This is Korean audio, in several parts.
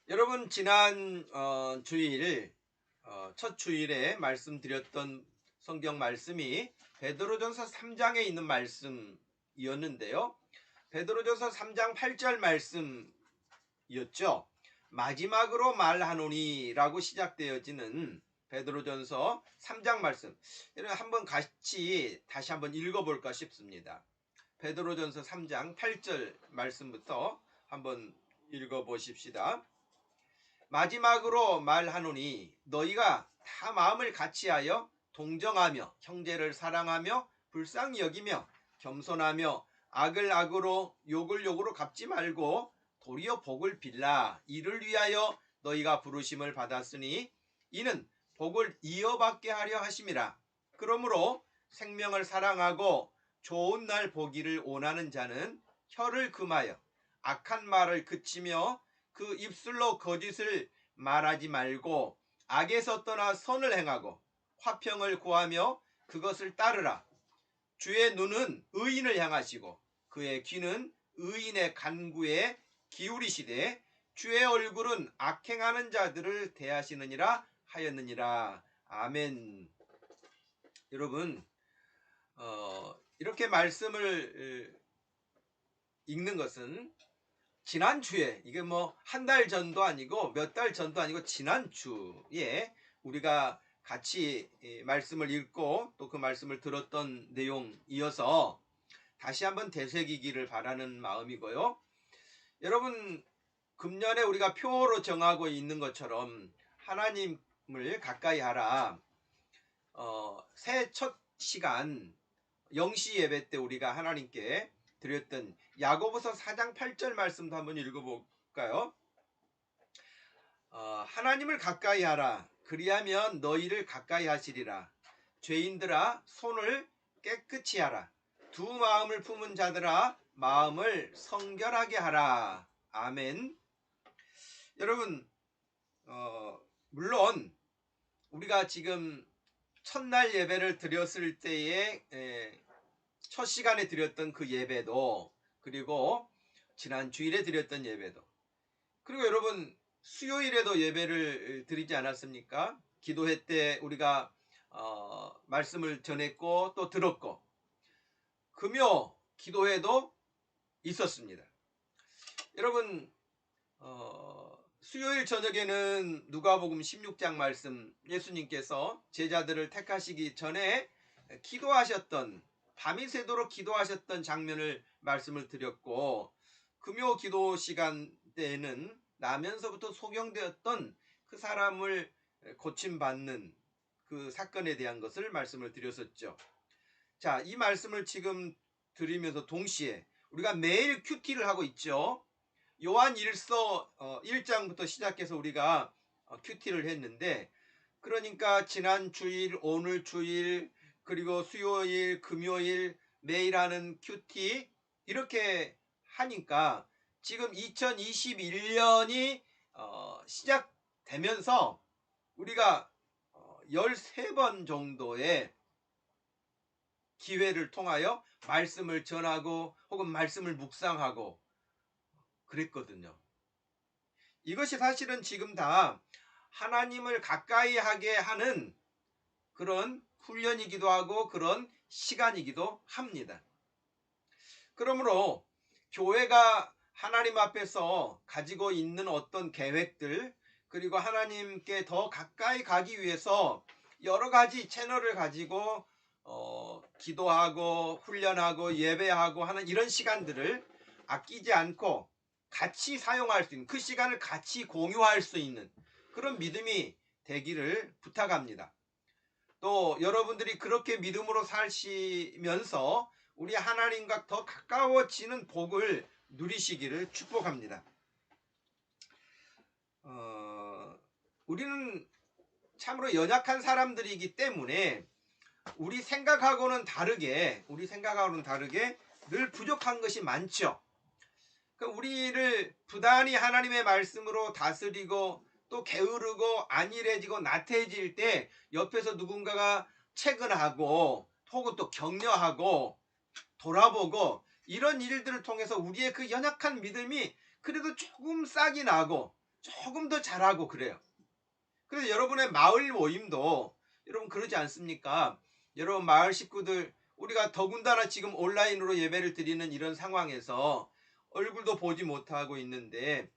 여러분 지난 주일 첫 주일에 말씀드렸던 성경 말씀이 베드로전서 3장에 있는 말씀이었는데요. 베드로전서 3장 8절 말씀이었죠. 마지막으로 말하노니라고 시작되어지는 베드로전서 3장 말씀. 여러분 한번 같이 다시 한번 읽어볼까 싶습니다. 베드로전서 3장 8절 말씀부터 한번 읽어보십시다. 마지막으로 말하노니 너희가 다 마음을 같이하여 동정하며 형제를 사랑하며 불쌍히 여기며 겸손하며 악을 악으로 욕을 욕으로 갚지 말고 도리어 복을 빌라. 이를 위하여 너희가 부르심을 받았으니 이는 복을 이어받게 하려 하심이라. 그러므로 생명을 사랑하고 좋은 날 보기를 원하는 자는 혀를 금하여 악한 말을 그치며 그 입술로 거짓을 말하지 말고 악에서 떠나 선을 행하고 화평을 구하며 그것을 따르라. 주의 눈은 의인을 향하시고 그의 귀는 의인의 간구에 기울이시되 주의 얼굴은 악행하는 자들을 대하시느니라 하였느니라. 아멘. 여러분 이렇게 말씀을 읽는 것은 지난주에, 이게 뭐 한 달 전도 아니고 몇 달 전도 아니고 지난주에 우리가 같이 말씀을 읽고 또 그 말씀을 들었던 내용이어서 다시 한번 되새기기를 바라는 마음이고요. 여러분, 금년에 우리가 표로 정하고 있는 것처럼 하나님을 가까이 하라. 새해 첫 시간 영시 예배 때 우리가 하나님께 드렸던 야고보서 4장 8절 말씀도 한번 읽어볼까요? 하나님을 가까이 하라. 그리하면 너희를 가까이 하시리라. 죄인들아 손을 깨끗이 하라. 두 마음을 품은 자들아 마음을 성결하게 하라. 아멘. 여러분 물론 우리가 지금 첫날 예배를 드렸을 때에 첫 시간에 드렸던 그 예배도, 그리고 지난 주일에 드렸던 예배도, 그리고 여러분 수요일에도 예배를 드리지 않았습니까? 기도회 때 우리가 말씀을 전했고 또 들었고, 금요 기도회도 있었습니다. 여러분 수요일 저녁에는 누가복음 16장 말씀, 예수님께서 제자들을 택하시기 전에 기도하셨던, 밤이 새도록 기도하셨던 장면을 말씀을 드렸고, 금요 기도 시간 때에는 나면서부터 소경되었던 그 사람을 고침받는 그 사건에 대한 것을 말씀을 드렸었죠. 자, 이 말씀을 지금 드리면서 동시에 우리가 매일 큐티를 하고 있죠. 요한 1서 1장부터 시작해서 우리가 큐티를 했는데, 그러니까 지난 주일, 오늘 주일, 그리고 수요일, 금요일 매일 하는 큐티, 이렇게 하니까 지금 2021년이 시작되면서 우리가 13번 정도의 기회를 통하여 말씀을 전하고 혹은 말씀을 묵상하고 그랬거든요. 이것이 사실은 지금 다 하나님을 가까이 하게 하는 그런 훈련이기도 하고 그런 시간이기도 합니다. 그러므로 교회가 하나님 앞에서 가지고 있는 어떤 계획들, 그리고 하나님께 더 가까이 가기 위해서 여러 가지 채널을 가지고 기도하고 훈련하고 예배하고 하는 이런 시간들을 아끼지 않고 같이 사용할 수 있는, 그 시간을 같이 공유할 수 있는 그런 믿음이 되기를 부탁합니다. 또 여러분들이 그렇게 믿음으로 사시면서 우리 하나님과 더 가까워지는 복을 누리시기를 축복합니다. 우리는 참으로 연약한 사람들이기 때문에 우리 생각하고는 다르게 늘 부족한 것이 많죠. 우리를 부단히 하나님의 말씀으로 다스리고 또 게으르고 안일해지고 나태해질 때 옆에서 누군가가 체근하고 혹은 또 격려하고 돌아보고, 이런 일들을 통해서 우리의 그 연약한 믿음이 그래도 조금 싹이 나고 조금 더 잘하고 그래요. 그래서 여러분의 마을 모임도 여러분 그러지 않습니까? 여러분 마을 식구들 우리가 더군다나 지금 온라인으로 예배를 드리는 이런 상황에서 얼굴도 보지 못하고 있는데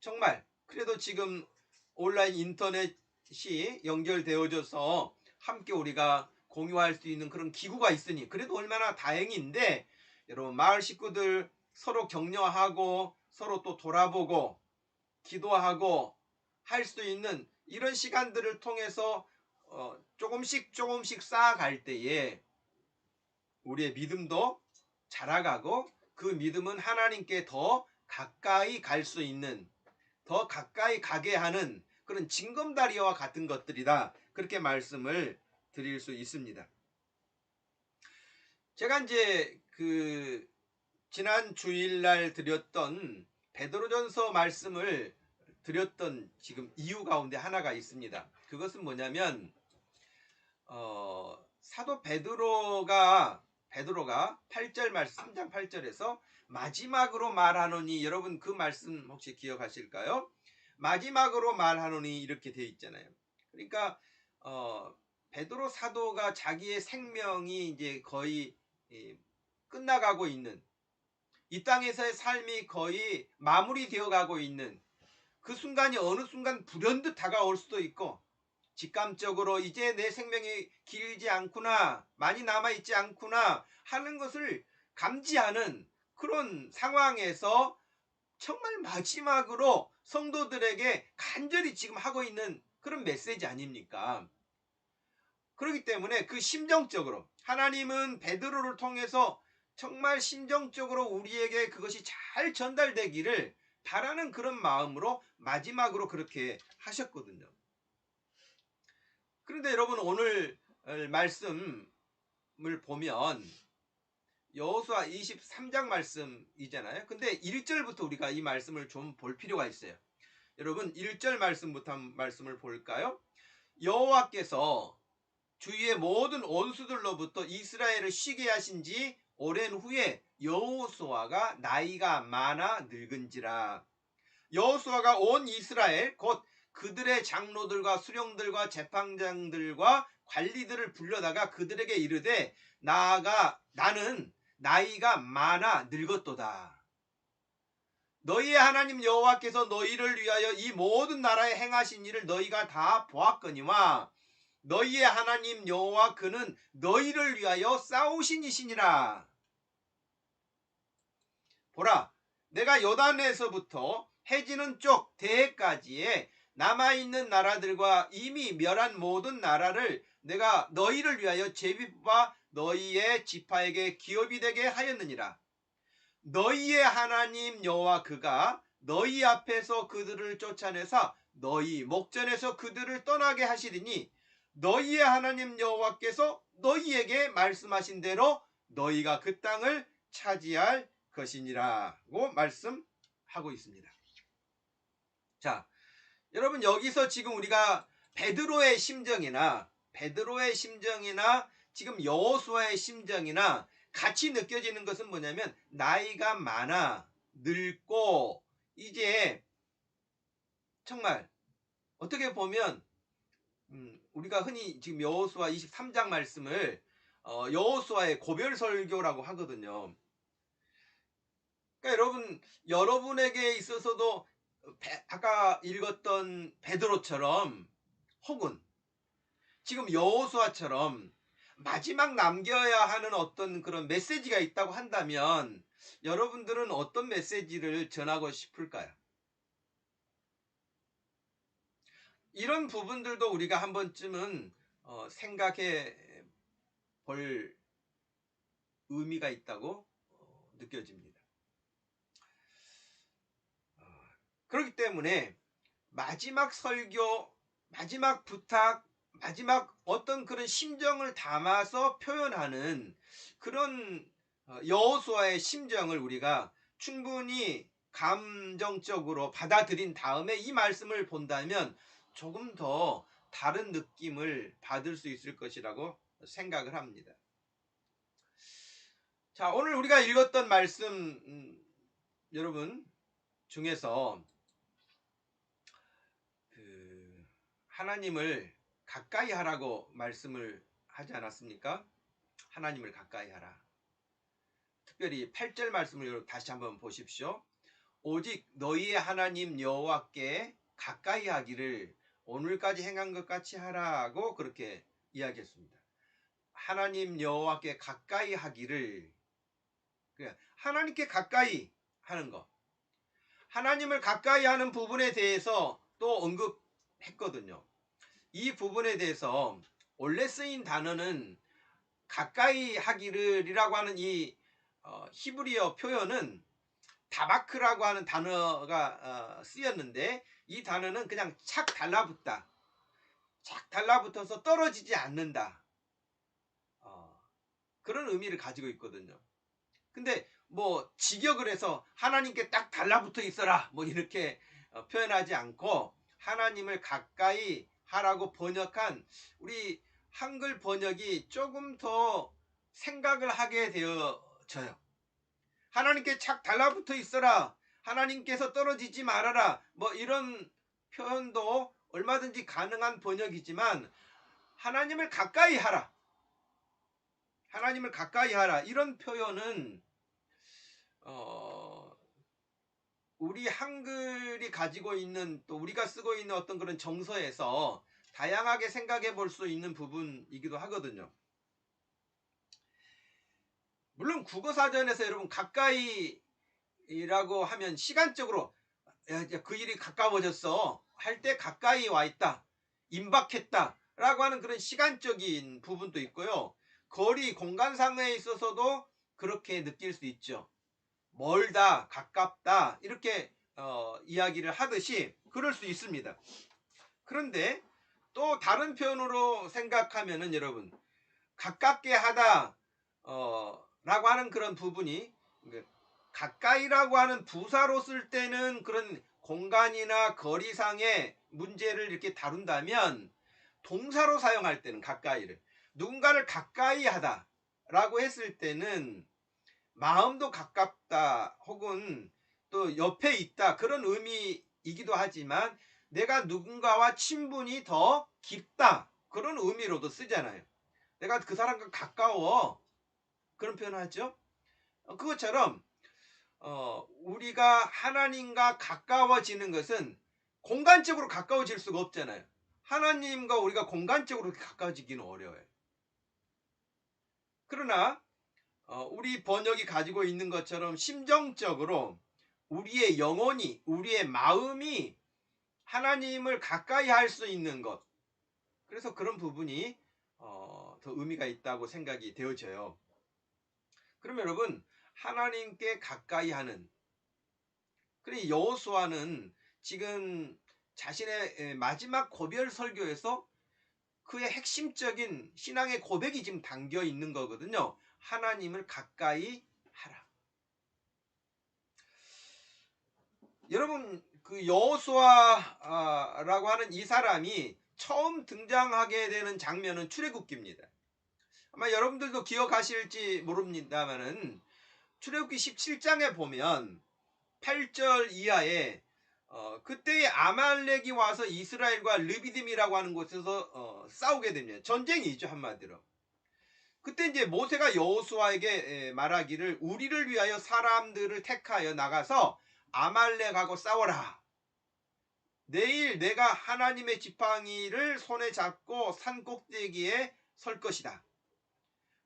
정말 그래도 지금 온라인 인터넷이 연결되어져서 함께 우리가 공유할 수 있는 그런 기구가 있으니 그래도 얼마나 다행인데 여러분 마을 식구들 서로 격려하고 서로 또 돌아보고 기도하고 할 수 있는 이런 시간들을 통해서 조금씩 조금씩 쌓아갈 때에 우리의 믿음도 자라가고 그 믿음은 하나님께 더 가까이 갈 수 있는 더 가까이 가게 하는 그런 징검다리와 같은 것들이다. 그렇게 말씀을 드릴 수 있습니다. 제가 이제 그 지난 주일날 드렸던 베드로전서 말씀을 드렸던 지금 이유 가운데 하나가 있습니다. 그것은 뭐냐면 사도 베드로가 8절 말씀 3장 8절에서 마지막으로 말하노니 여러분 그 말씀 혹시 기억하실까요? 마지막으로 말하노니 이렇게 되어 있잖아요. 그러니까 베드로 사도가 자기의 생명이 이제 거의 끝나가고 있는 이 땅에서의 삶이 거의 마무리되어 가고 있는 그 순간이 어느 순간 불현듯 다가올 수도 있고 직감적으로 이제 내 생명이 길지 않구나 많이 남아있지 않구나 하는 것을 감지하는 그런 상황에서 정말 마지막으로 성도들에게 간절히 지금 하고 있는 그런 메시지 아닙니까? 그렇기 때문에 그 심정적으로 하나님은 베드로를 통해서 정말 심정적으로 우리에게 그것이 잘 전달되기를 바라는 그런 마음으로 마지막으로 그렇게 하셨거든요. 그런데 여러분 오늘 말씀을 보면 여호수아 23장 말씀이잖아요. 근데 1절부터 우리가 이 말씀을 좀 볼 필요가 있어요. 여러분 1절 말씀부터 한 말씀을 볼까요? 여호와께서 주위의 모든 원수들로부터 이스라엘을 쉬게 하신 지 오랜 후에 여호수아가 나이가 많아 늙은지라. 여호수아가 온 이스라엘 곧 그들의 장로들과 수령들과 재판장들과 관리들을 불러다가 그들에게 이르되 나는 나이가 많아 늙었도다. 너희의 하나님 여호와께서 너희를 위하여 이 모든 나라에 행하신 일을 너희가 다 보았거니와 너희의 하나님 여호와 그는 너희를 위하여 싸우신 이시니라. 보라 내가 요단에서부터 해지는 쪽 대해까지의 남아있는 나라들과 이미 멸한 모든 나라를 내가 너희를 위하여 제비뽑아 너희의 지파에게 기업이 되게 하였느니라. 너희의 하나님 여호와 그가 너희 앞에서 그들을 쫓아내사 너희 목전에서 그들을 떠나게 하시리니 너희의 하나님 여호와께서 너희에게 말씀하신 대로 너희가 그 땅을 차지할 것이니라고 말씀하고 있습니다. 자, 여러분 여기서 지금 우리가 베드로의 심정이나 지금 여호수아의 심정이나 같이 느껴지는 것은 뭐냐면 나이가 많아 늙고 이제 정말 어떻게 보면 우리가 흔히 지금 여호수아 23장 말씀을 여호수아의 고별 설교라고 하거든요. 그러니까 여러분에게 있어서도 아까 읽었던 베드로처럼 혹은 지금 여호수아처럼 마지막 남겨야 하는 어떤 그런 메시지가 있다고 한다면 여러분들은 어떤 메시지를 전하고 싶을까요? 이런 부분들도 우리가 한 번쯤은 생각해 볼 의미가 있다고 느껴집니다. 그렇기 때문에 마지막 설교, 마지막 부탁, 마지막 어떤 그런 심정을 담아서 표현하는 그런 여호수아의 심정을 우리가 충분히 감정적으로 받아들인 다음에 이 말씀을 본다면 조금 더 다른 느낌을 받을 수 있을 것이라고 생각을 합니다. 자, 오늘 우리가 읽었던 말씀 여러분 중에서 하나님을 가까이 하라고 말씀을 하지 않았습니까? 하나님을 가까이 하라. 특별히 8절 말씀을 다시 한번 보십시오. 오직 너희의 하나님 여호와께 가까이 하기를 오늘까지 행한 것 같이 하라고 그렇게 이야기했습니다. 하나님 여호와께 가까이 하기를, 하나님께 가까이 하는 것, 하나님을 가까이 하는 부분에 대해서 또 언급했거든요. 이 부분에 대해서 원래 쓰인 단어는 가까이 하기를이라고 하는 이 히브리어 표현은 다바크라고 하는 단어가 쓰였는데, 이 단어는 그냥 착 달라붙다, 착 달라붙어서 떨어지지 않는다, 그런 의미를 가지고 있거든요. 근데 뭐 직역을 해서 하나님께 딱 달라붙어 있어라 뭐 이렇게 표현하지 않고 하나님을 가까이 하라고 번역한 우리 한글 번역이 조금 더 생각을 하게 되어져요. 하나님께 착 달라붙어 있어라, 하나님께서 떨어지지 말아라, 뭐 이런 표현도 얼마든지 가능한 번역이지만 하나님을 가까이 하라, 하나님을 가까이 하라, 이런 표현은 우리 한글이 가지고 있는, 또 우리가 쓰고 있는 어떤 그런 정서에서 다양하게 생각해 볼 수 있는 부분이기도 하거든요. 물론 국어사전에서 여러분 가까이라고 하면 시간적으로 그 일이 가까워졌어 할 때 가까이 와 있다, 임박했다 라고 하는 그런 시간적인 부분도 있고요. 거리, 공간상에 있어서도 그렇게 느낄 수 있죠. 멀다, 가깝다 이렇게 이야기를 하듯이 그럴 수 있습니다. 그런데 또 다른 표현으로 생각하면은 여러분, 가깝게 하다 라고 하는 그런 부분이, 가까이라고 하는 부사로 쓸 때는 그런 공간이나 거리상의 문제를 이렇게 다룬다면, 동사로 사용할 때는 가까이를, 누군가를 가까이 하다 라고 했을 때는 마음도 가깝다 혹은 또 옆에 있다 그런 의미이기도 하지만, 내가 누군가와 친분이 더 깊다 그런 의미로도 쓰잖아요. 내가 그 사람과 가까워 그런 표현을 하죠. 그것처럼 우리가 하나님과 가까워지는 것은 공간적으로 가까워질 수가 없잖아요. 하나님과 우리가 공간적으로 가까워지기는 어려워요. 그러나 우리 번역이 가지고 있는 것처럼 심정적으로 우리의 영혼이, 우리의 마음이 하나님을 가까이 할 수 있는 것, 그래서 그런 부분이 더 의미가 있다고 생각이 되어져요. 그럼 여러분, 하나님께 가까이 하는, 그러니 여호수아는 지금 자신의 마지막 고별 설교에서 그의 핵심적인 신앙의 고백이 지금 담겨 있는 거거든요. 하나님을 가까이 하라. 여러분, 그 여호수아라고 하는 이 사람이 처음 등장하게 되는 장면은 출애굽기입니다. 아마 여러분들도 기억하실지 모릅니다만은 출애굽기 17장에 보면 8절 이하에 그때의 아말렉이 와서 이스라엘과 르비딤이라고 하는 곳에서 싸우게 됩니다. 전쟁이죠, 한마디로. 그때 이제 모세가 여호수아에게 말하기를, 우리를 위하여 사람들을 택하여 나가서 아말렉하고 싸워라. 내일 내가 하나님의 지팡이를 손에 잡고 산 꼭대기에 설 것이다.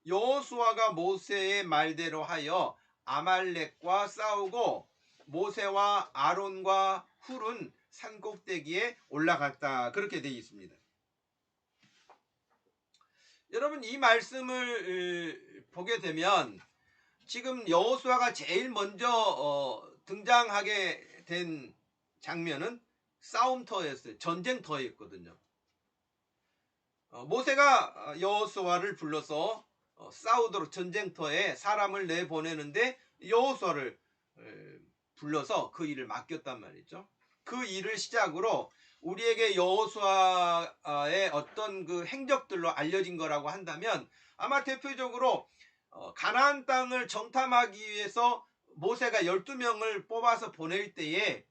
여호수아가 모세의 말대로 하여 아말렉과 싸우고 모세와 아론과 훌은 산 꼭대기에 올라갔다. 그렇게 되어 있습니다. 여러분, 이 말씀을 보게 되면 지금 여호수아가 제일 먼저 등장하게 된 장면은 싸움터였어요. 전쟁터였거든요. 모세가 여호수아를 불러서 싸우도록 전쟁터에 사람을 내보내는데 여호수아를 불러서 그 일을 맡겼단 말이죠. 그 일을 시작으로 우리에게 여호수아의 어떤 그 행적들로 알려진 거라고 한다면, 아마 대표적으로 가나안 땅을 정탐하기 위해서 모세가 12명을 뽑아서 보낼 때에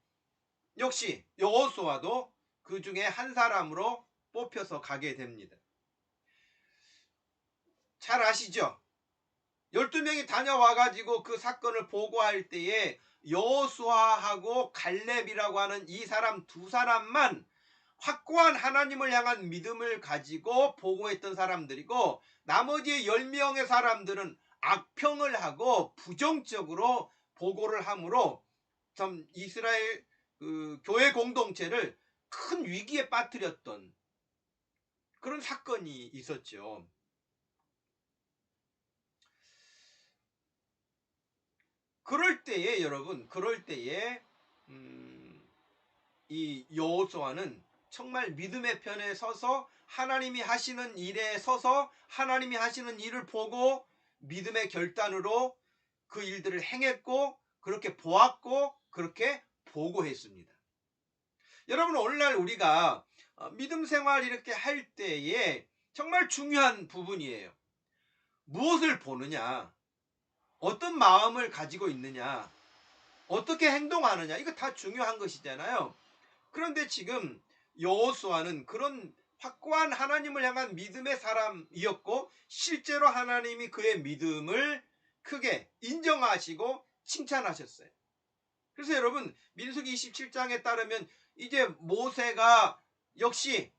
역시 여호수아도 그 중에 한 사람으로 뽑혀서 가게 됩니다. 잘 아시죠? 12명이 다녀와가지고 그 사건을 보고할 때에 여호수아하고 갈렙이라고 하는 이 사람 두 사람만 확고한 하나님을 향한 믿음을 가지고 보고했던 사람들이고, 나머지 10명의 사람들은 악평을 하고 부정적으로 보고를 함으로 참 이스라엘 그 교회 공동체를 큰 위기에 빠뜨렸던 그런 사건이 있었죠. 그럴 때에 여러분, 그럴 때에 이 여호수아는 정말 믿음의 편에 서서 하나님이 하시는 일에 서서 하나님이 하시는 일을 보고 믿음의 결단으로 그 일들을 행했고, 그렇게 보았고, 그렇게 보고했습니다. 여러분, 오늘날 우리가 믿음 생활 이렇게 할 때에 정말 중요한 부분이에요. 무엇을 보느냐, 어떤 마음을 가지고 있느냐, 어떻게 행동하느냐, 이거 다 중요한 것이잖아요. 그런데 지금 여호수아는 그런 확고한 하나님을 향한 믿음의 사람이었고, 실제로 하나님이 그의 믿음을 크게 인정하시고 칭찬하셨어요. 그래서 여러분, 민수기 27장에 따르면 이제 모세가 역시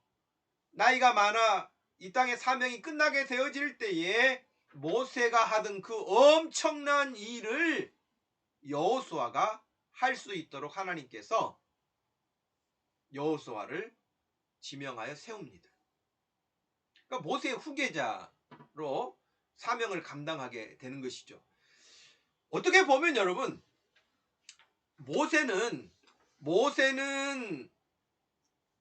나이가 많아 이 땅의 사명이 끝나게 되어질 때에 모세가 하던 그 엄청난 일을 여호수아가 할 수 있도록 하나님께서 여호수아를 지명하여 세웁니다. 그러니까 모세의 후계자로 사명을 감당하게 되는 것이죠. 어떻게 보면 여러분, 모세는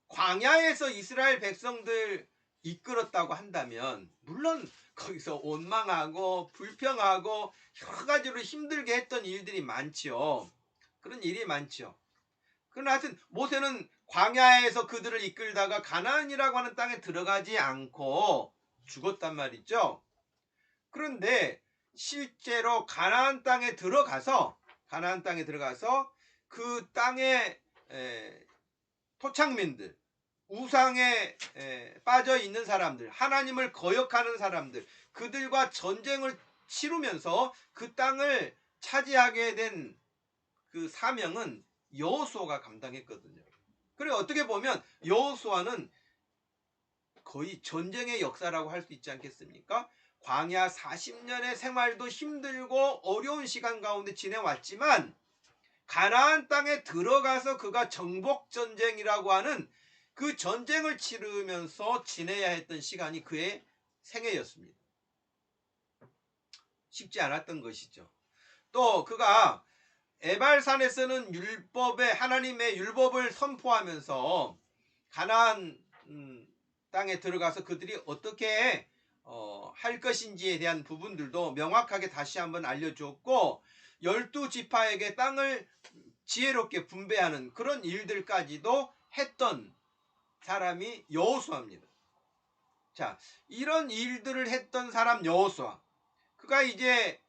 광야에서 이스라엘 백성들 이끌었다고 한다면 물론 거기서 원망하고 불평하고 여러 가지로 힘들게 했던 일들이 많죠. 그런 일이 많죠. 그러나 하여튼 모세는 광야에서 그들을 이끌다가 가나안이라고 하는 땅에 들어가지 않고 죽었단 말이죠. 그런데 실제로 가나안 땅에 들어가서 그 땅의 토착민들, 우상에 빠져 있는 사람들, 하나님을 거역하는 사람들, 그들과 전쟁을 치르면서 그 땅을 차지하게 된 그 사명은 여호수아가 감당했거든요. 그리고 어떻게 보면 여호수아는 거의 전쟁의 역사라고 할 수 있지 않겠습니까? 광야 40년의 생활도 힘들고 어려운 시간 가운데 지내왔지만 가나안 땅에 들어가서 그가 정복 전쟁이라고 하는 그 전쟁을 치르면서 지내야 했던 시간이 그의 생애였습니다. 쉽지 않았던 것이죠. 또 그가 에발산에서는 하나님의 율법을 선포하면서 가나안 땅에 들어가서 그들이 어떻게 할 것인지에 대한 부분들도 명확하게 다시 한번 알려주었고, 12지파에게 땅을 지혜롭게 분배하는 그런 일들까지도 했던 사람이 여호수아입니다. 자, 이런 일들을 했던 사람 여호수아, 그가 이제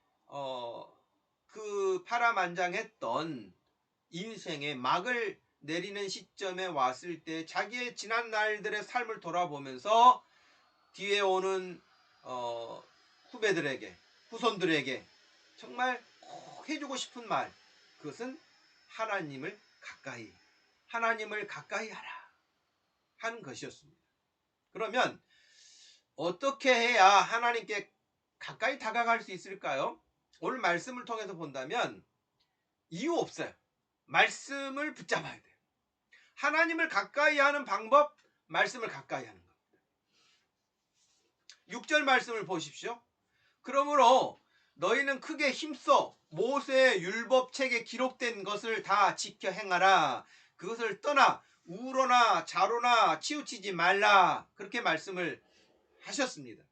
그 파란만장했던 인생의 막을 내리는 시점에 왔을 때 자기의 지난 날들의 삶을 돌아보면서 뒤에 오는 후손들에게 정말 꼭 해주고 싶은 말, 그것은 하나님을 가까이 하라 하는 것이었습니다. 그러면 어떻게 해야 하나님께 가까이 다가갈 수 있을까요? 오늘 말씀을 통해서 본다면 이유 없어요. 말씀을 붙잡아야 돼요. 하나님을 가까이 하는 방법, 말씀을 가까이 하는 겁니다. 6절 말씀을 보십시오. 그러므로 너희는 크게 힘써 모세의 율법책에 기록된 것을 다 지켜 행하라. 그것을 떠나 우로나 좌로나 치우치지 말라. 그렇게 말씀을 하셨습니다.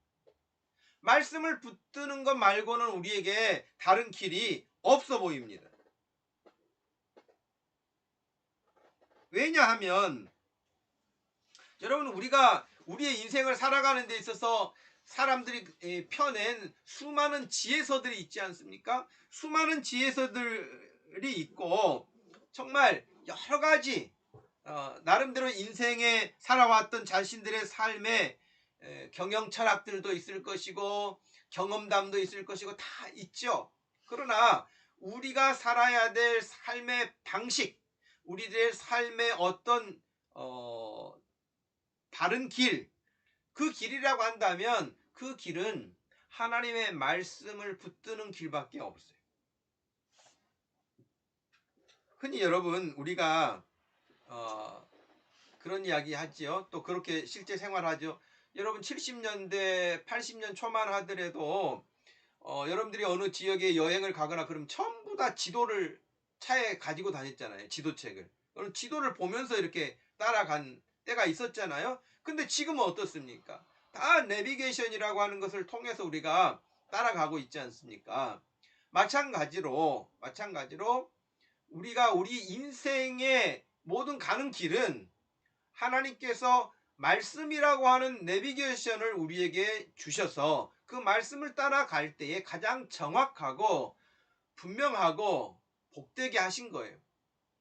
말씀을 붙드는 것 말고는 우리에게 다른 길이 없어 보입니다. 왜냐하면 여러분, 우리가 우리의 인생을 살아가는 데 있어서 사람들이 펴낸 수많은 지혜서들이 있지 않습니까? 수많은 지혜서들이 있고 정말 여러 가지 나름대로 인생에 살아왔던 자신들의 삶의 경영 철학들도 있을 것이고 경험담도 있을 것이고 다 있죠. 그러나 우리가 살아야 될 삶의 방식, 우리들의 삶의 어떤 바른 길, 그 길이라고 한다면 그 길은 하나님의 말씀을 붙드는 길밖에 없어요. 흔히 여러분 우리가 그런 이야기 하지요. 또 그렇게 실제 생활하죠. 여러분 70년대 80년 초만 하더라도 여러분들이 어느 지역에 여행을 가거나 그러면 전부 다 지도를 차에 가지고 다녔잖아요. 지도책을. 그럼 지도를 보면서 이렇게 따라간 때가 있었잖아요. 근데 지금은 어떻습니까? 다 내비게이션이라고 하는 것을 통해서 우리가 따라가고 있지 않습니까? 마찬가지로 우리가 우리 인생의 모든 가는 길은 하나님께서 말씀이라고 하는 내비게이션을 우리에게 주셔서 그 말씀을 따라갈 때에 가장 정확하고 분명하고 복되게 하신 거예요.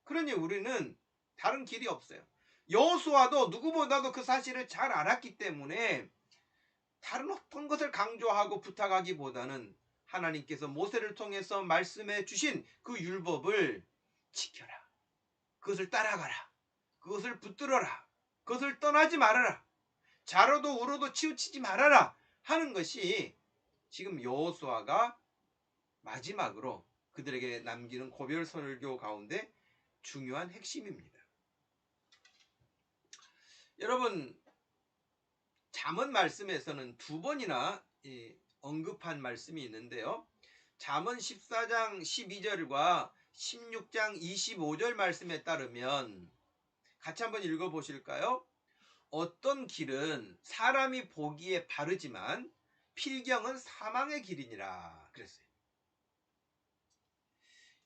그러니 우리는 다른 길이 없어요. 여호수아도 누구보다도 그 사실을 잘 알았기 때문에 다른 어떤 것을 강조하고 부탁하기보다는 하나님께서 모세를 통해서 말씀해 주신 그 율법을 지켜라. 그것을 따라가라. 그것을 붙들어라. 그것을 떠나지 말아라. 좌로도 우로도 치우치지 말아라 하는 것이 지금 여호수아가 마지막으로 그들에게 남기는 고별 설교 가운데 중요한 핵심입니다. 여러분 잠언 말씀에서는 두 번이나 언급한 말씀이 있는데요. 잠언 14장 12절과 16장 25절 말씀에 따르면 같이 한번 읽어보실까요? 어떤 길은 사람이 보기에 바르지만 필경은 사망의 길이니라 그랬어요.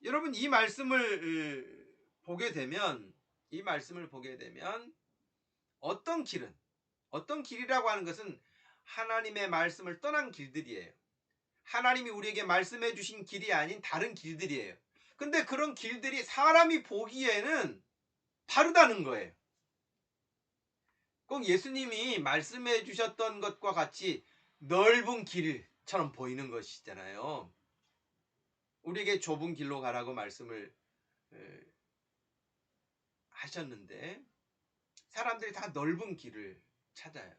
여러분 이 말씀을 보게 되면 어떤 길이라고 하는 것은 하나님의 말씀을 떠난 길들이에요. 하나님이 우리에게 말씀해 주신 길이 아닌 다른 길들이에요. 근데 그런 길들이 사람이 보기에는 바르다는 거예요. 꼭 예수님이 말씀해 주셨던 것과 같이 넓은 길처럼 보이는 것이잖아요. 우리에게 좁은 길로 가라고 말씀을 하셨는데 사람들이 다 넓은 길을 찾아요.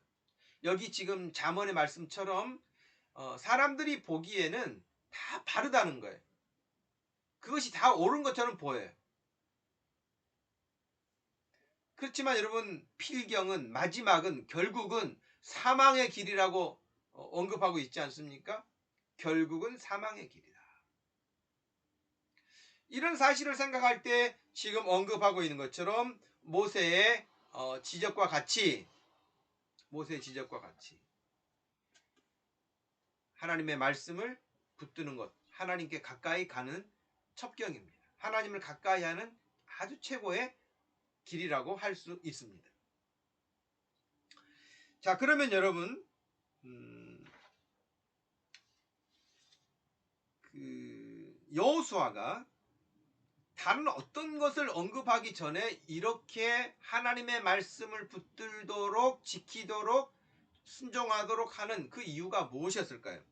여기 지금 잠언의 말씀처럼 사람들이 보기에는 다 바르다는 거예요. 그것이 다 옳은 것처럼 보여요. 그렇지만 여러분 필경은 마지막은 결국은 사망의 길이라고 언급하고 있지 않습니까? 결국은 사망의 길이다. 이런 사실을 생각할 때 지금 언급하고 있는 것처럼 모세의 지적과 같이 하나님의 말씀을 붙드는 것, 하나님께 가까이 가는 첩경입니다. 하나님을 가까이 하는 아주 최고의 길이라고 할 수 있습니다. 자, 그러면 여러분 여호수아가 다른 어떤 것을 언급하기 전에 이렇게 하나님의 말씀을 붙들도록 지키도록 순종하도록 하는 그 이유가 무엇이었을까요?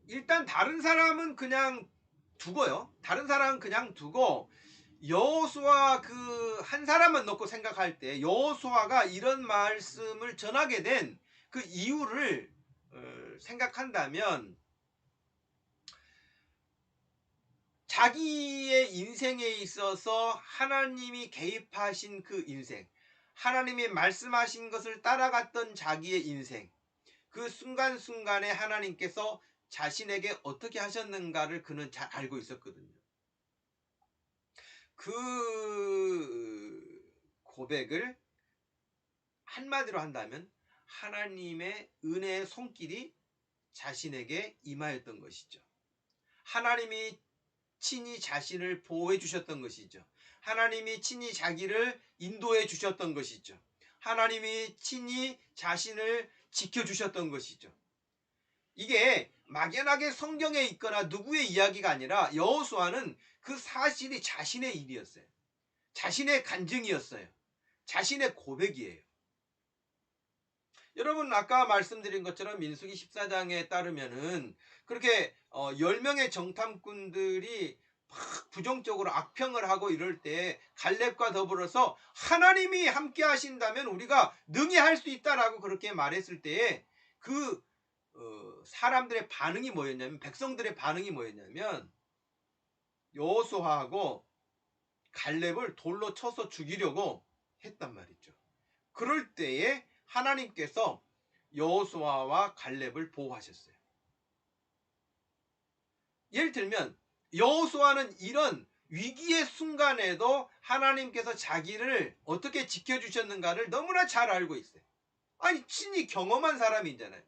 일단 다른 사람은 그냥 두고요. 다른 사람은 그냥 두고 여호수아 그 한 사람만 놓고 생각할 때 여호수아가 이런 말씀을 전하게 된 그 이유를 생각한다면 자기의 인생에 있어서 하나님이 개입하신 그 인생, 하나님이 말씀하신 것을 따라갔던 자기의 인생, 그 순간순간에 하나님께서 자신에게 어떻게 하셨는가를 그는 잘 알고 있었거든요. 그 고백을 한마디로 한다면 하나님의 은혜의 손길이 자신에게 임하였던 것이죠. 하나님이 친히 자신을 보호해 주셨던 것이죠. 하나님이 친히 자기를 인도해 주셨던 것이죠. 하나님이 친히 자신을 지켜주셨던 것이죠. 이게 막연하게 성경에 있거나 누구의 이야기가 아니라 여호수아는 그 사실이 자신의 일이었어요. 자신의 간증이었어요. 자신의 고백이에요. 여러분 아까 말씀드린 것처럼 민수기 14장에 따르면은 그렇게 10명의 정탐꾼들이 막 부정적으로 악평을 하고 이럴 때 갈렙과 더불어서 하나님이 함께 하신다면 우리가 능히 할 수 있다라고 그렇게 말했을 때에 그 사람들의 반응이 뭐였냐면, 백성들의 반응이 뭐였냐면 여호수아하고 갈렙을 돌로 쳐서 죽이려고 했단 말이죠. 그럴 때에 하나님께서 여호수아와 갈렙을 보호하셨어요. 예를 들면 여호수아는 이런 위기의 순간에도 하나님께서 자기를 어떻게 지켜주셨는가를 너무나 잘 알고 있어요. 아니 친히 경험한 사람이잖아요.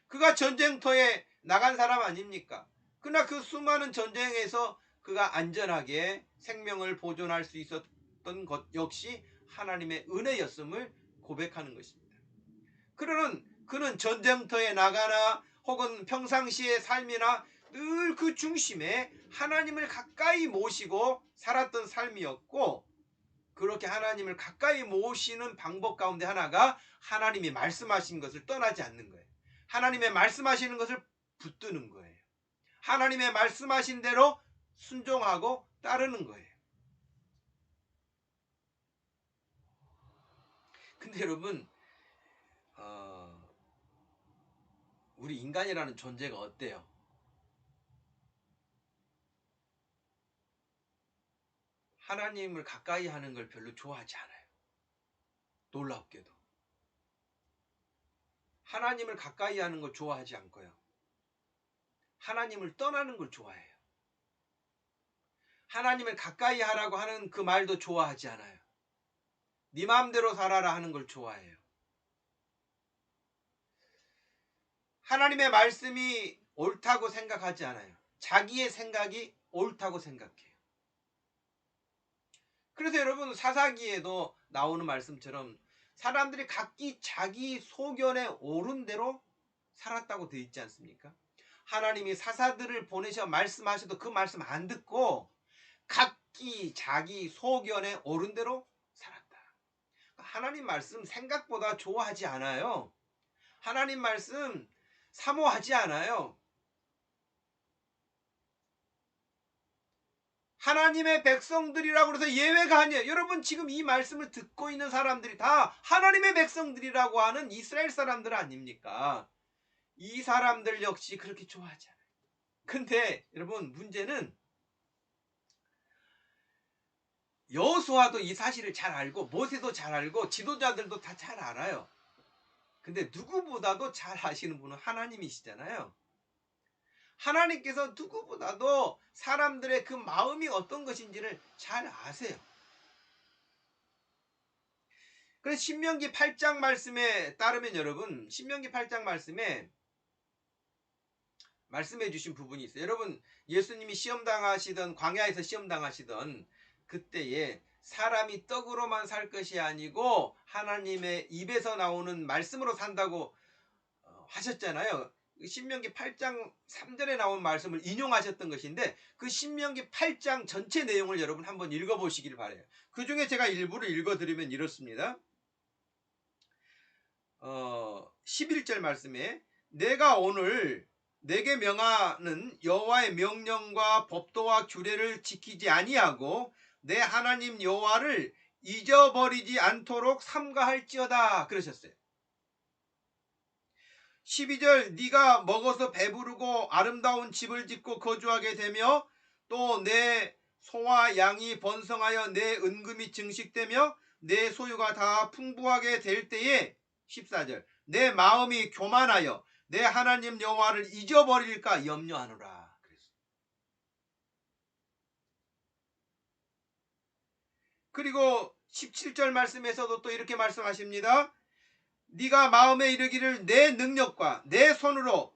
그가 전쟁터에 나간 사람 아닙니까? 그러나 그 수많은 전쟁에서 그가 안전하게 생명을 보존할 수 있었던 것 역시 하나님의 은혜였음을 고백하는 것입니다. 그는 전쟁터에 나가나 혹은 평상시의 삶이나 늘 그 중심에 하나님을 가까이 모시고 살았던 삶이었고, 그렇게 하나님을 가까이 모시는 방법 가운데 하나가 하나님이 말씀하신 것을 떠나지 않는 거예요. 하나님의 말씀하시는 것을 붙드는 거예요. 하나님의 말씀하신 대로 순종하고 따르는 거예요. 근데 여러분 우리 인간이라는 존재가 어때요? 하나님을 가까이 하는 걸 별로 좋아하지 않아요. 놀랍게도 하나님을 가까이 하는 걸 좋아하지 않고요, 하나님을 떠나는 걸 좋아해요. 하나님을 가까이 하라고 하는 그 말도 좋아하지 않아요. 네 마음대로 살아라 하는 걸 좋아해요. 하나님의 말씀이 옳다고 생각하지 않아요. 자기의 생각이 옳다고 생각해요. 그래서 여러분 사사기에도 나오는 말씀처럼 사람들이 각기 자기 소견에 옳은 대로 살았다고 되어 있지 않습니까? 하나님이 사사들을 보내셔 말씀하셔도 그 말씀 안 듣고 각기 자기 소견에 옳은 대로 살았다. 하나님 말씀 생각보다 좋아하지 않아요. 하나님 말씀 사모하지 않아요. 하나님의 백성들이라고 해서 예외가 아니에요. 여러분 지금 이 말씀을 듣고 있는 사람들이 다 하나님의 백성들이라고 하는 이스라엘 사람들 아닙니까? 이 사람들 역시 그렇게 좋아하지 않아요. 근데 여러분 문제는 여호수아도 이 사실을 잘 알고 모세도 잘 알고 지도자들도 다 잘 알아요. 근데 누구보다도 잘 아시는 분은 하나님이시잖아요. 하나님께서 누구보다도 사람들의 그 마음이 어떤 것인지를 잘 아세요. 그래서 신명기 8장 말씀에 따르면 여러분, 신명기 8장 말씀에 말씀해 주신 부분이 있어요. 여러분 예수님이 시험당하시던, 광야에서 시험당하시던 그때에 사람이 떡으로만 살 것이 아니고 하나님의 입에서 나오는 말씀으로 산다고 하셨잖아요. 신명기 8장 3절에 나온 말씀을 인용하셨던 것인데 그 신명기 8장 전체 내용을 여러분 한번 읽어보시길 바라요. 그 중에 제가 일부를 읽어드리면 이렇습니다. 11절 말씀에 내가 오늘 내게 명하는 여호와의 명령과 법도와 규례를 지키지 아니하고 내 하나님 여호와를 잊어버리지 않도록 삼가할지어다 그러셨어요. 12절 네가 먹어서 배부르고 아름다운 집을 짓고 거주하게 되며 또 내 소와 양이 번성하여 내 은금이 증식되며 내 소유가 다 풍부하게 될 때에 14절 내 마음이 교만하여 내 하나님 여호와를 잊어버릴까 염려하노라 그랬어요. 그리고 17절 말씀에서도 또 이렇게 말씀하십니다. 네가 마음에 이르기를 내 능력과 내 손으로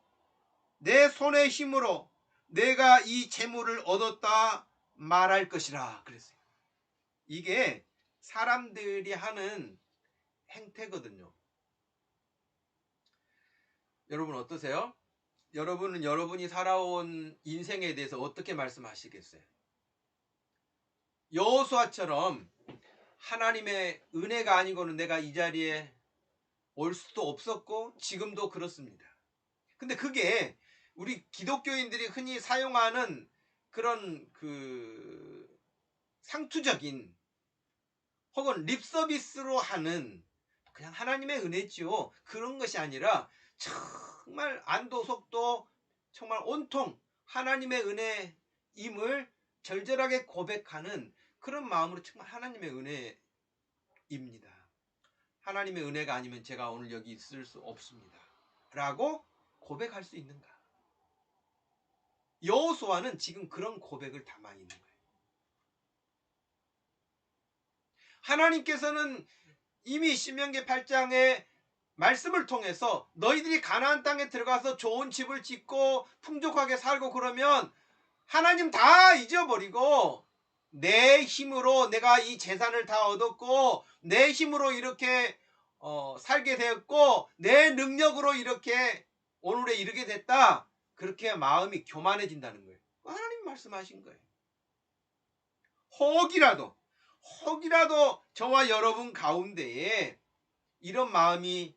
내 손의 힘으로 내가 이 재물을 얻었다 말할 것이라 그랬어요. 이게 사람들이 하는 행태거든요. 여러분 어떠세요? 여러분은 여러분이 살아온 인생에 대해서 어떻게 말씀하시겠어요? 여호수아처럼 하나님의 은혜가 아니고는 내가 이 자리에 올 수도 없었고 지금도 그렇습니다. 근데 그게 우리 기독교인들이 흔히 사용하는 그런 상투적인 혹은 립서비스로 하는 그냥 하나님의 은혜지요. 그런 것이 아니라 정말 안도 속도 정말 온통 하나님의 은혜임을 절절하게 고백하는 그런 마음으로 정말 하나님의 은혜입니다. 하나님의 은혜가 아니면 제가 오늘 여기 있을 수 없습니다. 라고 고백할 수 있는가? 여호수아는 지금 그런 고백을 담아 있는 거예요. 하나님께서는 이미 신명기 8장의 말씀을 통해서 너희들이 가나안 땅에 들어가서 좋은 집을 짓고 풍족하게 살고 그러면 하나님 다 잊어버리고 내 힘으로 내가 이 재산을 다 얻었고 내 힘으로 이렇게 살게 되었고 내 능력으로 이렇게 오늘에 이르게 됐다. 그렇게 마음이 교만해진다는 거예요. 하나님 말씀하신 거예요. 혹이라도 저와 여러분 가운데에 이런 마음이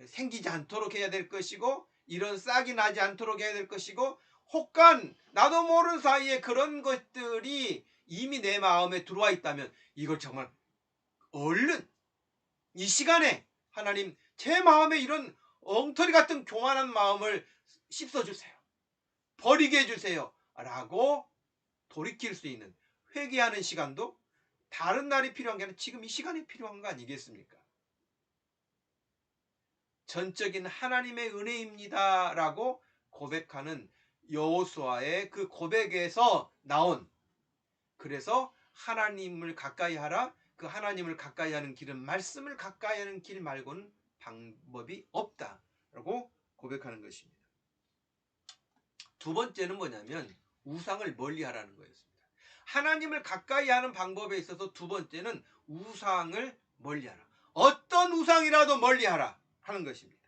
생기지 않도록 해야 될 것이고 이런 싹이 나지 않도록 해야 될 것이고 혹간 나도 모르는 사이에 그런 것들이 이미 내 마음에 들어와 있다면 이걸 정말 얼른 이 시간에 하나님 제 마음에 이런 엉터리 같은 교만한 마음을 씻어주세요. 버리게 해주세요. 라고 돌이킬 수 있는 회개하는 시간도 다른 날이 필요한 게 아니라 지금 이 시간이 필요한 거 아니겠습니까? 전적인 하나님의 은혜입니다. 라고 고백하는 여호수아의 그 고백에서 나온 그래서 하나님을 가까이 하라. 그 하나님을 가까이 하는 길은 말씀을 가까이 하는 길 말고는 방법이 없다. 라고 고백하는 것입니다. 두 번째는 뭐냐면 우상을 멀리하라는 거였습니다. 하나님을 가까이 하는 방법에 있어서 두 번째는 우상을 멀리하라. 어떤 우상이라도 멀리하라 하는 것입니다.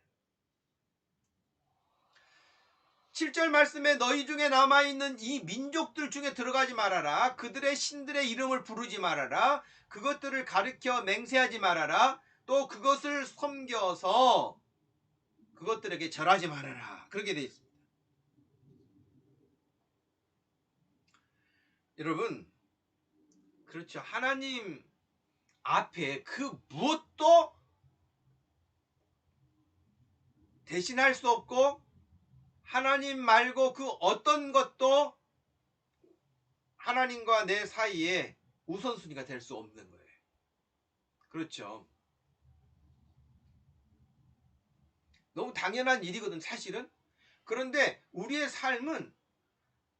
7절 말씀에 너희 중에 남아있는 이 민족들 중에 들어가지 말아라. 그들의 신들의 이름을 부르지 말아라. 그것들을 가르쳐 맹세하지 말아라. 또 그것을 섬겨서 그것들에게 절하지 말아라. 그렇게 되어 있습니다. 여러분, 그렇죠. 하나님 앞에 그 무엇도 대신할 수 없고 하나님 말고 그 어떤 것도 하나님과 내 사이에 우선순위가 될 수 없는 거예요. 그렇죠. 너무 당연한 일이거든 사실은. 그런데 우리의 삶은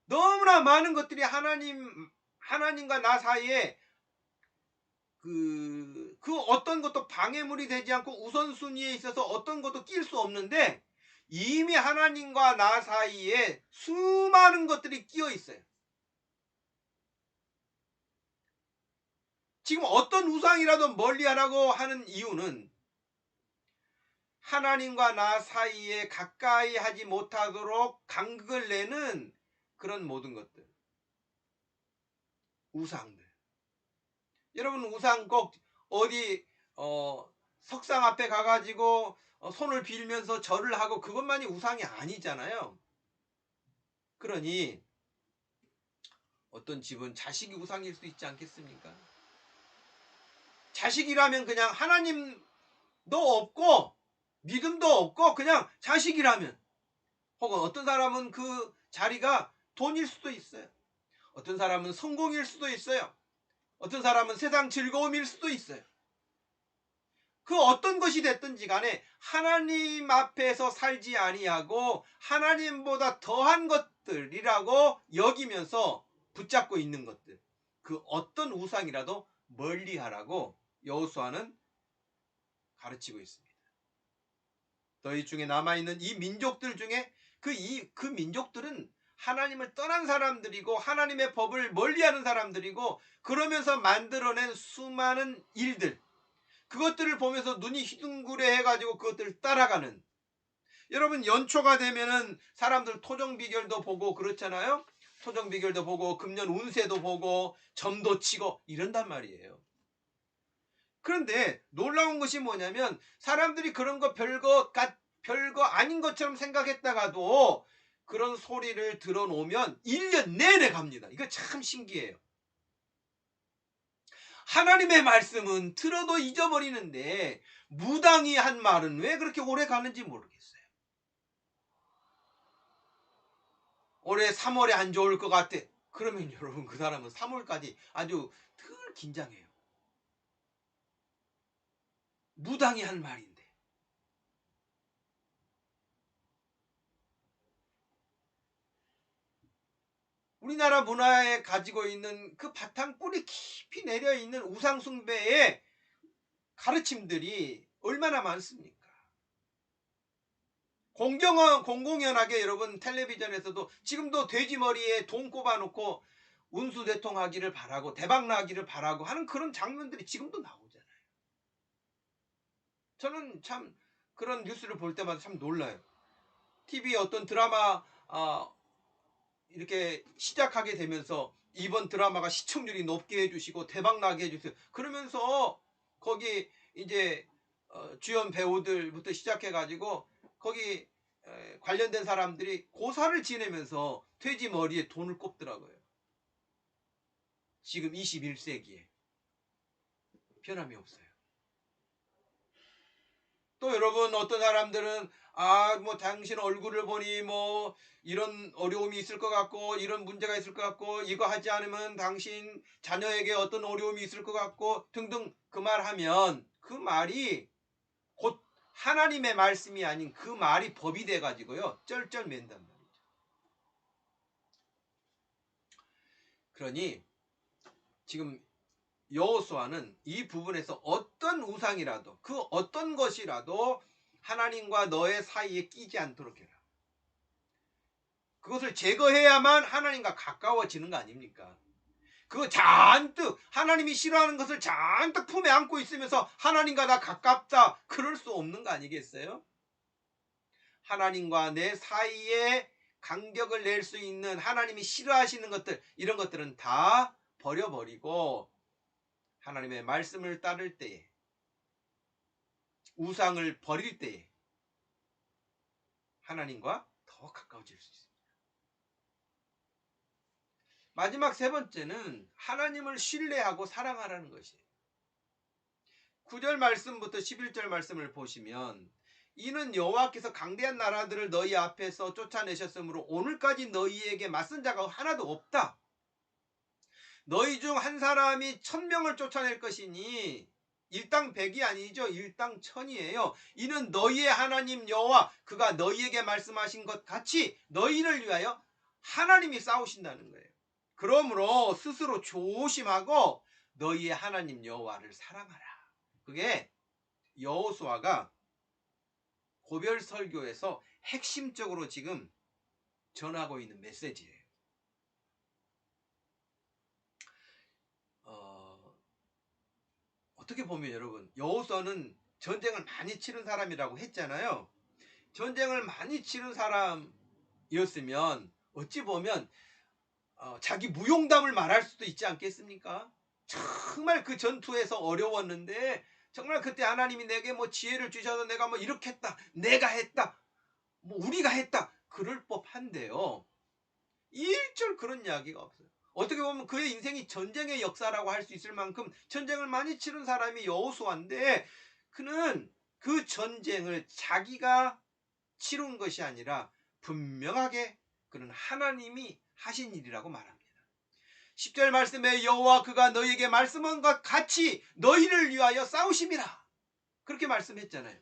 너무나 많은 것들이 하나님과 나 사이에 그 어떤 것도 방해물이 되지 않고 우선순위에 있어서 어떤 것도 낄 수 없는데 이미 하나님과 나 사이에 수많은 것들이 끼어 있어요. 지금 어떤 우상이라도 멀리하라고 하는 이유는 하나님과 나 사이에 가까이 하지 못하도록 간극을 내는 그런 모든 것들. 우상들. 여러분 우상 꼭 어디 석상 앞에 가가지고 손을 빌면서 절을 하고 그것만이 우상이 아니잖아요. 그러니 어떤 집은 자식이 우상일 수 있지 않겠습니까? 자식이라면 그냥 하나님도 없고 믿음도 없고 그냥 자식이라면 혹은 어떤 사람은 그 자리가 돈일 수도 있어요. 어떤 사람은 성공일 수도 있어요. 어떤 사람은 세상 즐거움일 수도 있어요. 그 어떤 것이 됐든지 간에 하나님 앞에서 살지 아니하고 하나님보다 더한 것들이라고 여기면서 붙잡고 있는 것들, 그 어떤 우상이라도 멀리하라고 여호수아는 가르치고 있습니다. 너희 중에 남아있는 이 민족들 중에 그 민족들은 하나님을 떠난 사람들이고 하나님의 법을 멀리하는 사람들이고 그러면서 만들어낸 수많은 일들, 그것들을 보면서 눈이 휘둥그레 해가지고 그것들을 따라가는. 여러분 연초가 되면은 사람들 토종 비결도 보고 그렇잖아요. 토정 비결도 보고 금년 운세도 보고 점도 치고 이런단 말이에요. 그런데 놀라운 것이 뭐냐면 사람들이 그런 거 별거 아닌 것처럼 생각했다가도 그런 소리를 들어놓으면 1년 내내 갑니다. 이거 참 신기해요. 하나님의 말씀은 들어도 잊어버리는데 무당이 한 말은 왜 그렇게 오래 가는지 모르겠어요. 올해 3월에 안 좋을 것 같아. 그러면 여러분 그 사람은 3월까지 아주 늘 긴장해요. 무당이 한 말인데. 우리나라 문화에 가지고 있는 그 바탕 뿌리 깊이 내려있는 우상숭배의 가르침들이 얼마나 많습니까? 공공연하게 여러분 텔레비전에서도 지금도 돼지머리에 돈 꼽아놓고 운수대통하기를 바라고 대박나기를 바라고 하는 그런 장면들이 지금도 나오잖아요. 저는 참 그런 뉴스를 볼 때마다 참 놀라요. TV 어떤 드라마 이렇게 시작하게 되면서 이번 드라마가 시청률이 높게 해주시고 대박나게 해주세요. 그러면서 거기 이제 주연 배우들부터 시작해가지고 거기 관련된 사람들이 고사를 지내면서 돼지 머리에 돈을 꼽더라고요. 지금 21세기에 변함이 없어요. 또 여러분 어떤 사람들은 뭐 당신 얼굴을 보니 뭐 이런 어려움이 있을 것 같고 이런 문제가 있을 것 같고 이거 하지 않으면 당신 자녀에게 어떤 어려움이 있을 것 같고 등등 그 말하면 그 말이 곧 하나님의 말씀이 아닌 그 말이 법이 돼 가지고요 쩔쩔맨단 말이죠. 그러니 지금 여호수아는 이 부분에서 어떤 우상이라도 그 어떤 것이라도 하나님과 너의 사이에 끼지 않도록 해라. 그것을 제거해야만 하나님과 가까워지는 거 아닙니까? 그거 잔뜩 하나님이 싫어하는 것을 잔뜩 품에 안고 있으면서 하나님과 나 가깝다 그럴 수 없는 거 아니겠어요? 하나님과 내 사이에 간격을 낼 수 있는 하나님이 싫어하시는 것들 이런 것들은 다 버려버리고 하나님의 말씀을 따를 때에 우상을 버릴 때에 하나님과 더 가까워질 수 있습니다. 마지막 세 번째는 하나님을 신뢰하고 사랑하라는 것이에요. 9절 말씀부터 11절 말씀을 보시면 이는 여호와께서 강대한 나라들을 너희 앞에서 쫓아내셨으므로 오늘까지 너희에게 맞선 자가 하나도 없다. 너희 중 한 사람이 1000명을 쫓아낼 것이니 일당 100이 아니죠. 일당 1000이에요. 이는 너희의 하나님 여호와 그가 너희에게 말씀하신 것 같이 너희를 위하여 하나님이 싸우신다는 거예요. 그러므로 스스로 조심하고 너희의 하나님 여호와를 사랑하라. 그게 여호수아가 고별 설교에서 핵심적으로 지금 전하고 있는 메시지예요. 어떻게 보면 여러분 여호수아는 전쟁을 많이 치른 사람이라고 했잖아요. 전쟁을 많이 치른 사람이었으면 어찌 보면 자기 무용담을 말할 수도 있지 않겠습니까? 정말 그 전투에서 어려웠는데 정말 그때 하나님이 내게 뭐 지혜를 주셔서 내가 뭐 이렇게 했다 내가 했다 뭐 우리가 했다 그럴 법한데요. 일절 그런 이야기가 없어요. 어떻게 보면 그의 인생이 전쟁의 역사라고 할 수 있을 만큼 전쟁을 많이 치른 사람이 여호수아인데 그는 그 전쟁을 자기가 치룬 것이 아니라 분명하게 그는 하나님이 하신 일이라고 말합니다. 10절 말씀에 여호와 그가 너희에게 말씀한 것 같이 너희를 위하여 싸우심이라 그렇게 말씀했잖아요.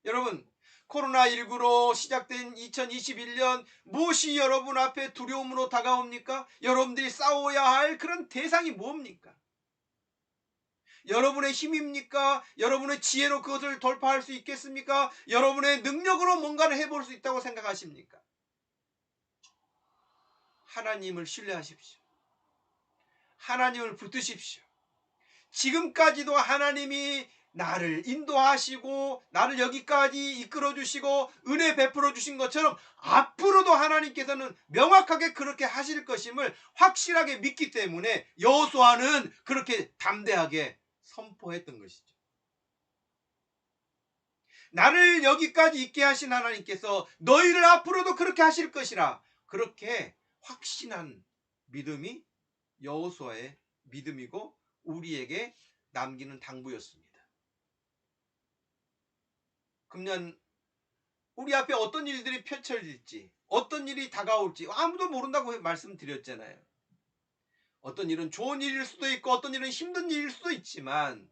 여러분 코로나19로 시작된 2021년 무엇이 여러분 앞에 두려움으로 다가옵니까? 여러분들이 싸워야 할 그런 대상이 뭡니까? 여러분의 힘입니까? 여러분의 지혜로 그것을 돌파할 수 있겠습니까? 여러분의 능력으로 뭔가를 해볼 수 있다고 생각하십니까? 하나님을 신뢰하십시오. 하나님을 붙드십시오. 지금까지도 하나님이 나를 인도하시고 나를 여기까지 이끌어 주시고 은혜 베풀어 주신 것처럼 앞으로도 하나님께서는 명확하게 그렇게 하실 것임을 확실하게 믿기 때문에 여호수아는 그렇게 담대하게 선포했던 것이죠. 나를 여기까지 있게 하신 하나님께서 너희를 앞으로도 그렇게 하실 것이라, 그렇게 확신한 믿음이 여호수아의 믿음이고 우리에게 남기는 당부였습니다. 금년 우리 앞에 어떤 일들이 펼쳐질지, 어떤 일이 다가올지 아무도 모른다고 말씀드렸잖아요. 어떤 일은 좋은 일일 수도 있고 어떤 일은 힘든 일일 수도 있지만,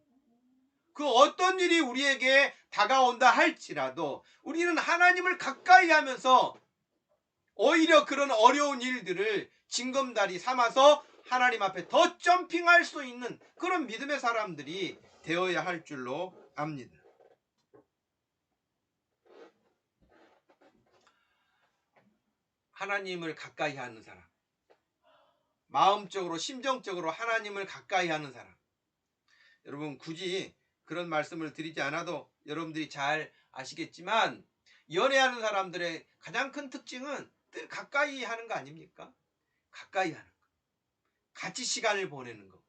그 어떤 일이 우리에게 다가온다 할지라도 우리는 하나님을 가까이 하면서 오히려 그런 어려운 일들을 징검다리 삼아서 하나님 앞에 더 점핑할 수 있는 그런 믿음의 사람들이 되어야 할 줄로 압니다. 하나님을 가까이 하는 사람, 마음적으로 심정적으로 하나님을 가까이 하는 사람, 여러분 굳이 그런 말씀을 드리지 않아도 여러분들이 잘 아시겠지만 연애하는 사람들의 가장 큰 특징은 늘 가까이 하는 거 아닙니까? 가까이 하는 거, 같이 시간을 보내는 거,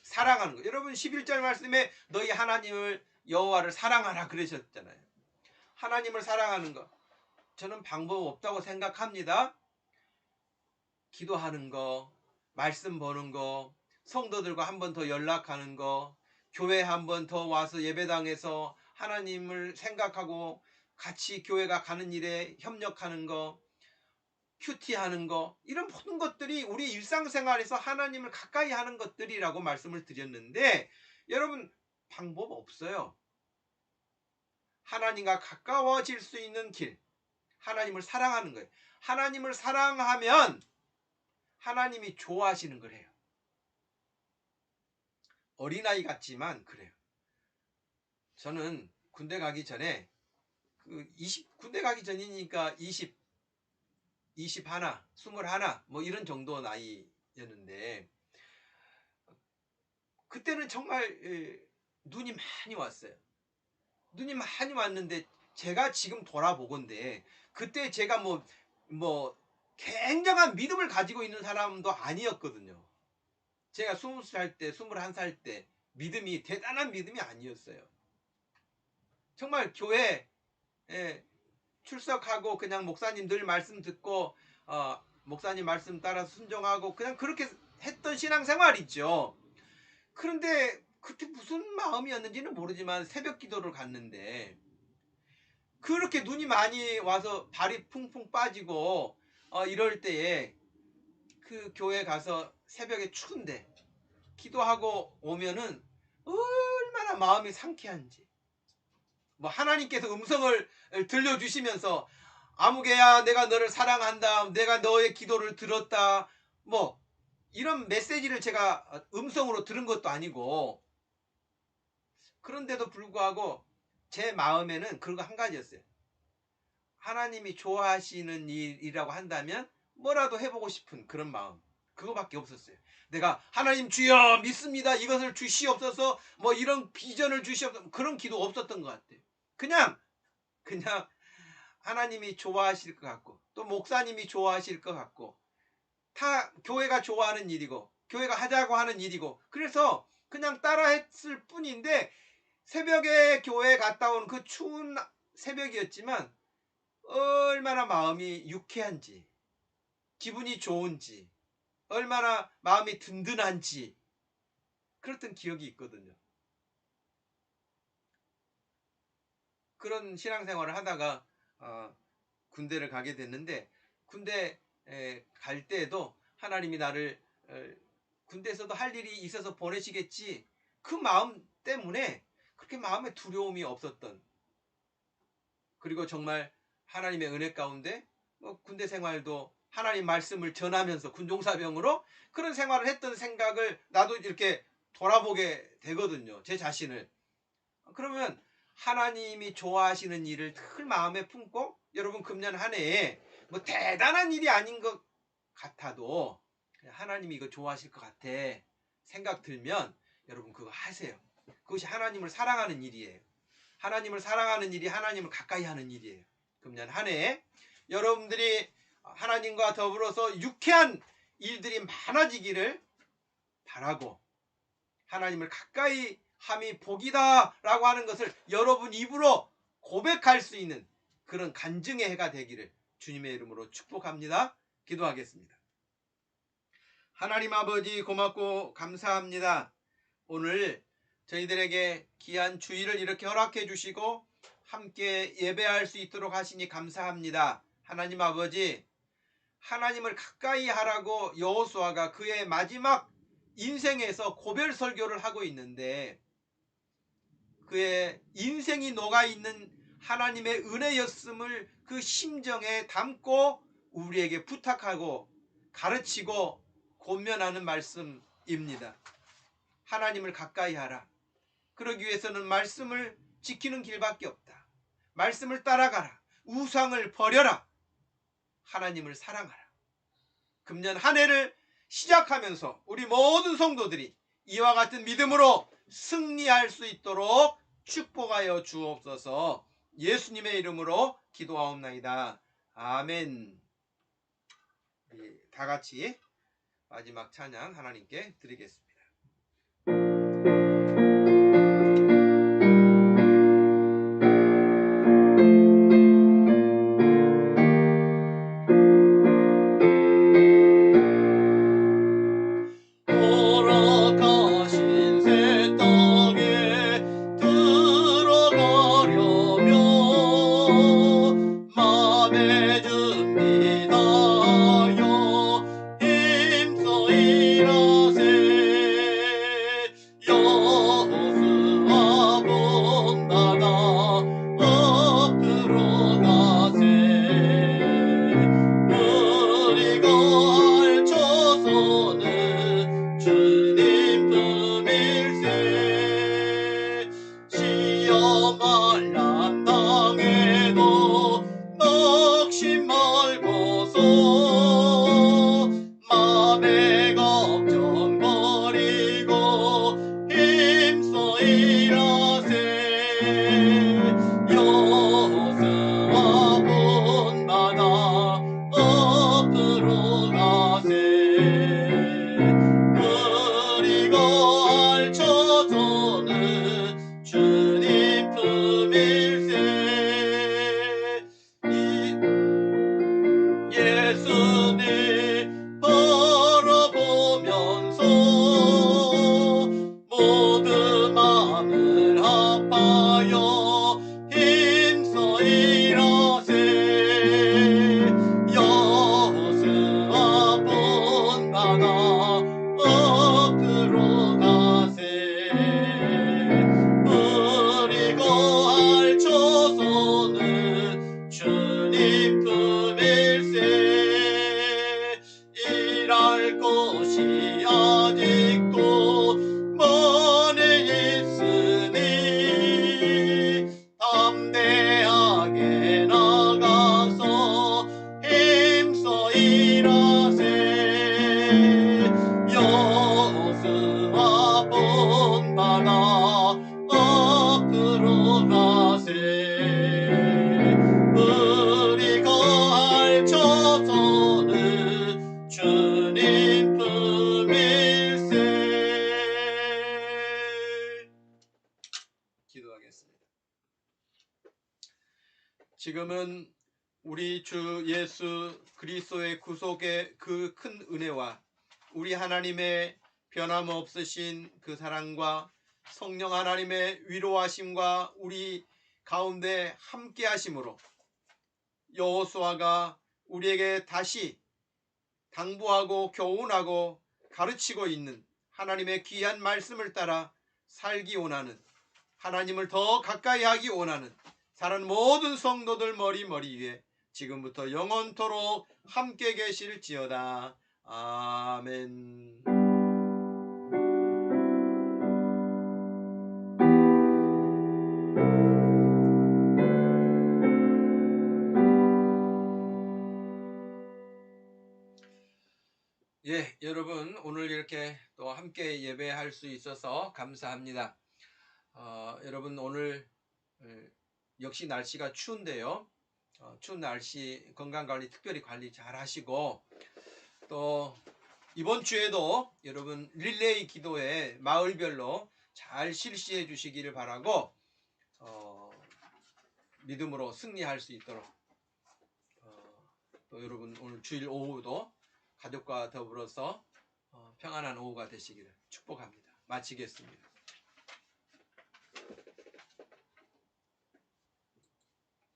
사랑하는 거. 여러분 11절 말씀에 너희 하나님을 여호와를 사랑하라 그러셨잖아요. 하나님을 사랑하는 거 저는 방법 없다고 생각합니다. 기도하는 거, 말씀 보는 거, 성도들과 한 번 더 연락하는 거, 교회 한 번 더 와서 예배당에서 하나님을 생각하고 같이 교회가 가는 일에 협력하는 거, 큐티하는 거, 이런 모든 것들이 우리 일상생활에서 하나님을 가까이 하는 것들이라고 말씀을 드렸는데, 여러분 방법 없어요. 하나님과 가까워질 수 있는 길, 하나님을 사랑하는 거예요. 하나님을 사랑하면 하나님이 좋아하시는 걸 해요. 어린아이 같지만 그래요. 저는 군대 가기 전에 군대 가기 전이니까 21, 21, 뭐 이런 정도 나이였는데, 그때는 정말 눈이 많이 왔어요. 눈이 많이 왔는데 제가 지금 돌아보건대 그때 제가 뭐 굉장한 믿음을 가지고 있는 사람도 아니었거든요. 제가 20살 때, 21살 때 믿음이 대단한 믿음이 아니었어요. 정말 교회 출석하고 그냥 목사님 늘 말씀 듣고 목사님 말씀 따라 순종하고 그냥 그렇게 했던 신앙생활이죠. 그런데 그때 무슨 마음이었는지는 모르지만 새벽 기도를 갔는데 그렇게 눈이 많이 와서 발이 풍풍 빠지고 이럴 때에 그 교회 가서 새벽에 추운데 기도하고 오면은 얼마나 마음이 상쾌한지, 뭐 하나님께서 음성을 들려주시면서 아무개야 내가 너를 사랑한다, 내가 너의 기도를 들었다, 뭐 이런 메시지를 제가 음성으로 들은 것도 아니고, 그런데도 불구하고 제 마음에는 그거 한 가지였어요. 하나님이 좋아하시는 일이라고 한다면 뭐라도 해보고 싶은 그런 마음, 그거밖에 없었어요. 내가 하나님 주여 믿습니다, 이것을 주시옵소서, 뭐 이런 비전을 주시옵소서, 그런 기도 없었던 것 같아요. 그냥 하나님이 좋아하실 것 같고 또 목사님이 좋아하실 것 같고 다 교회가 좋아하는 일이고 교회가 하자고 하는 일이고, 그래서 그냥 따라 했을 뿐인데 새벽에 교회 갔다 온 그 추운 새벽이었지만 얼마나 마음이 유쾌한지, 기분이 좋은지, 얼마나 마음이 든든한지 그랬던 기억이 있거든요. 그런 신앙생활을 하다가 군대를 가게 됐는데, 군대 갈 때에도 하나님이 나를 군대에서도 할 일이 있어서 보내시겠지, 그 마음 때문에 그렇게 마음에 두려움이 없었던, 그리고 정말 하나님의 은혜 가운데 군대 생활도 하나님 말씀을 전하면서 군종사병으로 그런 생활을 했던 생각을 나도 이렇게 돌아보게 되거든요, 제 자신을. 그러면 하나님이 좋아하시는 일을 늘 마음에 품고, 여러분 금년 한 해에 뭐 대단한 일이 아닌 것 같아도 하나님이 이거 좋아하실 것 같아 생각 들면 여러분 그거 하세요. 그것이 하나님을 사랑하는 일이에요. 하나님을 사랑하는 일이 하나님을 가까이 하는 일이에요. 금년 한 해 여러분들이 하나님과 더불어서 유쾌한 일들이 많아지기를 바라고, 하나님을 가까이 함이 복이다 라고 하는 것을 여러분 입으로 고백할 수 있는 그런 간증의 해가 되기를 주님의 이름으로 축복합니다. 기도하겠습니다. 하나님 아버지, 고맙고 감사합니다. 오늘 저희들에게 귀한 주일을 이렇게 허락해 주시고 함께 예배할 수 있도록 하시니 감사합니다. 하나님 아버지, 하나님을 가까이 하라고 여호수아가 그의 마지막 인생에서 고별 설교를 하고 있는데, 그의 인생이 녹아있는 하나님의 은혜였음을 그 심정에 담고 우리에게 부탁하고 가르치고 권면하는 말씀입니다. 하나님을 가까이 하라. 그러기 위해서는 말씀을 지키는 길밖에 없다. 말씀을 따라가라. 우상을 버려라. 하나님을 사랑하라. 금년 한 해를 시작하면서 우리 모든 성도들이 이와 같은 믿음으로 승리할 수 있도록 축복하여 주옵소서. 예수님의 이름으로 기도하옵나이다. 아멘. 다 같이 마지막 찬양 하나님께 드리겠습니다. 지금은 우리 주 예수 그리스도의 구속의 그 큰 은혜와 우리 하나님의 변함없으신 그 사랑과 성령 하나님의 위로하심과 우리 가운데 함께 하심으로 여호수아가 우리에게 다시 당부하고 교훈하고 가르치고 있는 하나님의 귀한 말씀을 따라 살기 원하는, 하나님을 더 가까이 하기 원하는 사는 모든 성도들 머리 위에 지금부터 영원토록 함께 계실지어다. 아멘. 예, 여러분 오늘 이렇게 또 함께 예배할 수 있어서 감사합니다. 여러분 오늘 역시 날씨가 추운데요. 추운 날씨 건강관리 특별히 관리 잘 하시고, 또 이번 주에도 여러분 릴레이 기도회 마을별로 잘 실시해 주시기를 바라고, 믿음으로 승리할 수 있도록, 또 여러분 오늘 주일 오후도 가족과 더불어서 평안한 오후가 되시기를 축복합니다. 마치겠습니다.